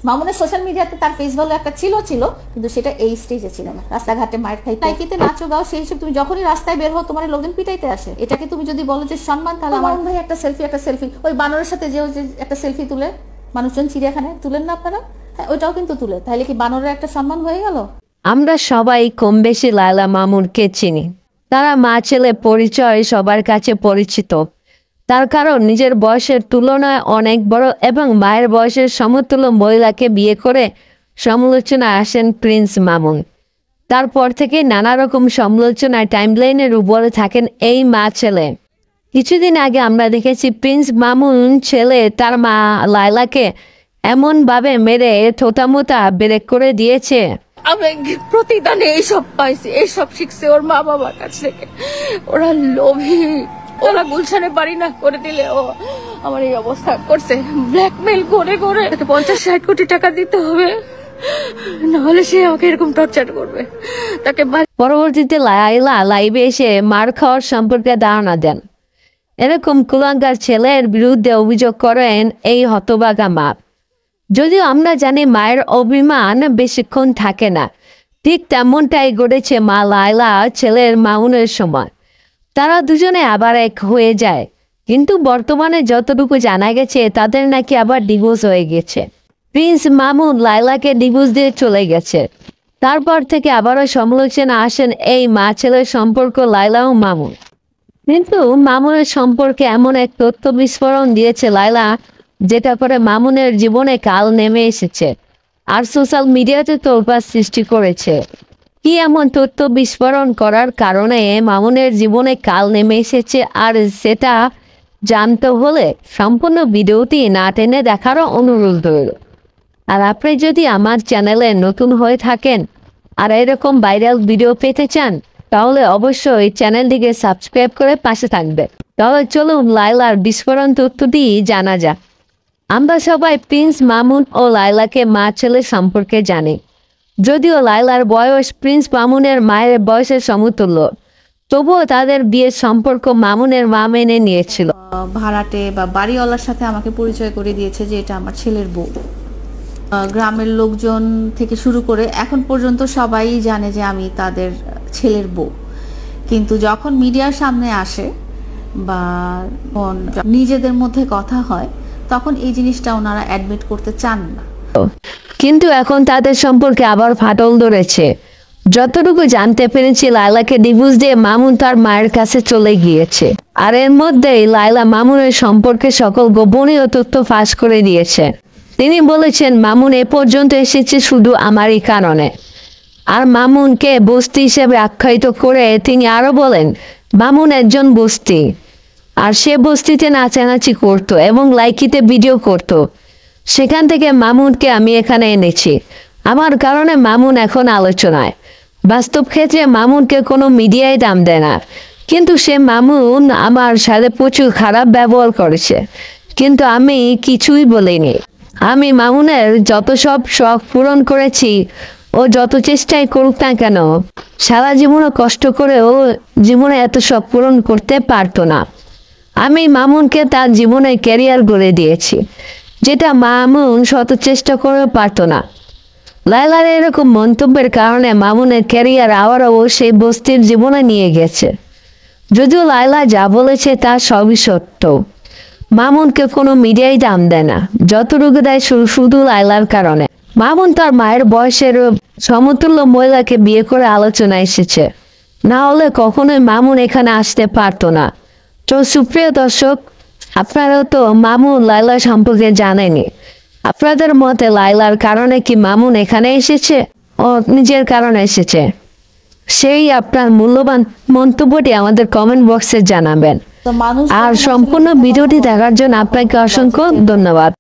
মামুনের সোশ্যাল মিডিয়াতে তার পেজ ভালো একটা ছিল কিন্তু সেটা এই স্টেজে ছিল না। রাস্তাঘাটে মায়ের খাইতে নাইকিতে নাচো গাও সেই হিসেবে তুমি যখনই রাস্তায় বের হও তোমার লোকজন পিটাইতে আসে। এটাকে তুমি যদি বলো যে সম্মান, তাহলে আমার ভাই একটা সেলফি ওই বানরের সাথে যে একটা সেলফি তুলে মানুষজন চিড়িয়াখানায় তুলেন না আপনারা, ওইটাও কিন্তু তুলে, তাহলে কি বানরের একটা সম্মান হয়ে গেল? আমরা সবাই কম বেশি লায়লা মামুনকে চিনি। তারা মা ছেলে পরিচয় সবার কাছে পরিচিত। তার কারণ নিজের বয়সের তুলনায় অনেক বড় এবং মায়ের বয়সের সমতুল্য মহিলাকে বিয়ে করে সমালোচনায় আসেন প্রিন্স মামুন। তারপর থেকে নানা রকম সমালোচনায় টাইমলাইনের উপরে থাকেন এই মা ছেলে। কিছুদিন আগে আমরা দেখেছি প্রিন্স মামুন ছেলে তার মা লায়লাকে এমনভাবে মেরে থোতামোতা ব্রেক করে দিয়েছে। আমি প্রতিদানে এইসব পাইছি, এইসব শিখছে ওর মা বাবার কাছ থেকে। ওরা লোভী, ওরা গুলশানে বাড়ি না করে দিলে ও আমার এই অবস্থা করছে। ব্ল্যাকমেল করে 50-60 কোটি টাকা দিতে হবে, নাহলে সে আমাকে এরকম টর্চার করবে। তাকে পরবর্তীতে লায়লা লাইভে এসে মার খাওয়ার সম্পর্কে ধারণা দেন। এরকম কুলাঙ্গার ছেলের বিরুদ্ধে অভিযোগ করেন এই হতভাগা মা। যদিও আমরা জানি মায়ের অভিমান বেশিক্ষণ থাকে না, ঠিক তেমনটাই ঘটেছে মা লায়লা ছেলের মামুনের সময়। তারা দুজনে আবার এক হয়ে যায়, কিন্তু বর্তমানে যতটুকু জানা গেছে তাদের নাকি আবার ডিভোর্স হয়ে গেছে। প্রিন্স মামুন লায়লাকে ডিভোর্স দিয়ে চলে গেছে। তারপর থেকে আবারও সমালোচনা আসেন এই মা ছেলের সম্পর্ক লায়লা ও মামুন। কিন্তু মামুনের সম্পর্কে এমন এক তথ্য বিস্ফোরণ দিয়েছে লায়লা, যেটা করে মামুনের জীবনে কাল নেমে এসেছে আর সোশ্যাল মিডিয়াতে তোলপাড় সৃষ্টি করেছে। কি এমন তথ্য বিস্ফোরণ করার কারণে মামুনের জীবনে কাল নেমে এসেছে, আর সেটা জানতে হলে সম্পূর্ণ ভিডিওটি না টেনে দেখারও অনুরোধ রইল। আর আপনি যদি আমার চ্যানেলে নতুন হয়ে থাকেন আর এরকম ভাইরাল ভিডিও পেতে চান, তাহলে অবশ্যই চ্যানেলটিকে সাবস্ক্রাইব করে পাশে থাকবে। তাহলে চলুন লায়লার বিস্ফোরণ তথ্যটি জানা যাক। আমরা সবাই প্রিন্স মামুন ও লায়লাকে মা ছেলে সম্পর্কে জানি। যদিও লায়লার বয়স প্রিন্স মামুনের মায়ের বয়সের সমতুল্য, তবুও তাদের বিয়ের সম্পর্ক মামুনের মা মেনে নিয়েছিল। ভাড়াটে বা বাড়িওয়ালার সাথে আমাকে পরিচয় করে দিয়েছে যে এটা আমার ছেলের বউ। গ্রামের লোকজন থেকে শুরু করে এখন পর্যন্ত সবাই জানে যে আমি তাদের ছেলের বউ। কিন্তু যখন মিডিয়ার সামনে আসে বা নিজেদের মধ্যে কথা হয়, তখন এই জিনিসটা ওনারা অ্যাডমিট করতে চান না। কিন্তু এখন তাদের সম্পর্কে আবার ফাটল ধরেছে। যতটুকু জানতে পেরেছি, লায়লাকে ডিভোর্স দিয়ে মামুন তার মায়ের কাছে চলে গিয়েছে। আর এর মধ্যেই লায়লা মামুনের সম্পর্কে সকল গোপনীয় তথ্য ফাঁস করে দিয়েছে। তিনি বলেছেন, মামুন এ পর্যন্ত এসেছে শুধু আমারই কারণে। আর মামুনকে বস্তি হিসেবে আখ্যায়িত করে তিনি আরো বলেন, মামুন একজন বস্তি, আর সে বস্তিতে নাচানাচি করতো এবং লাইকিতে ভিডিও করতো। সেখান থেকে মামুনকে আমি এখানে এনেছি। আমার কারণে মামুন এখন আলোচনায়। বাস্তব ক্ষেত্রে মামুনকে কোনো মিডিয়ায় দাম দেয় না, কিন্তু সে মামুন আমার সাথে প্রচুর খারাপ ব্যবহার করেছে, কিন্তু আমি কিছুই বলিনি। আমি মামুনের যত সব শখ পূরণ করেছি, ও যত চেষ্টাই করুক না কেন, সারা জীবনে কষ্ট করেও জীবনে এত শখ পূরণ করতে পারতো না। আমি মামুনকে তার জীবনে ক্যারিয়ার গড়ে দিয়েছি, যেটা মামুন শত চেষ্টা করেও পারতো না। লায়লার এরকম মন্তব্যের কারণে মামুনের ক্যারিয়ার আবারও সেই বস্তির জীবনে নিয়ে গেছে। যদিও লায়লা যা বলেছে তা সবই সত্য। মামুনকে কোনো মিডিয়াই দাম দেয় না, যতটুকু দেয় শুধু লায়লার কারণে। মামুন তার মায়ের বয়সের সমতুল্য মহিলাকে বিয়ে করে আলোচনায় এসেছে, না হলে কখনোই মামুন এখানে আসতে পারতো না। তো সুপ্রিয় দর্শক, আপনারাও তো মামুন লায়লা সম্পর্কে জানেনি। আপনাদের মতে লায়লার কারণে কি মামুন এখানে এসেছে ও নিজের কারণে এসেছে? সেই আপনার মূল্যবান মন্তব্যটি আমাদের কমেন্ট বক্সে জানাবেন। আর সম্পূর্ণ ভিডিওটি দেখার জন্য আপনাকে অসংখ্য ধন্যবাদ।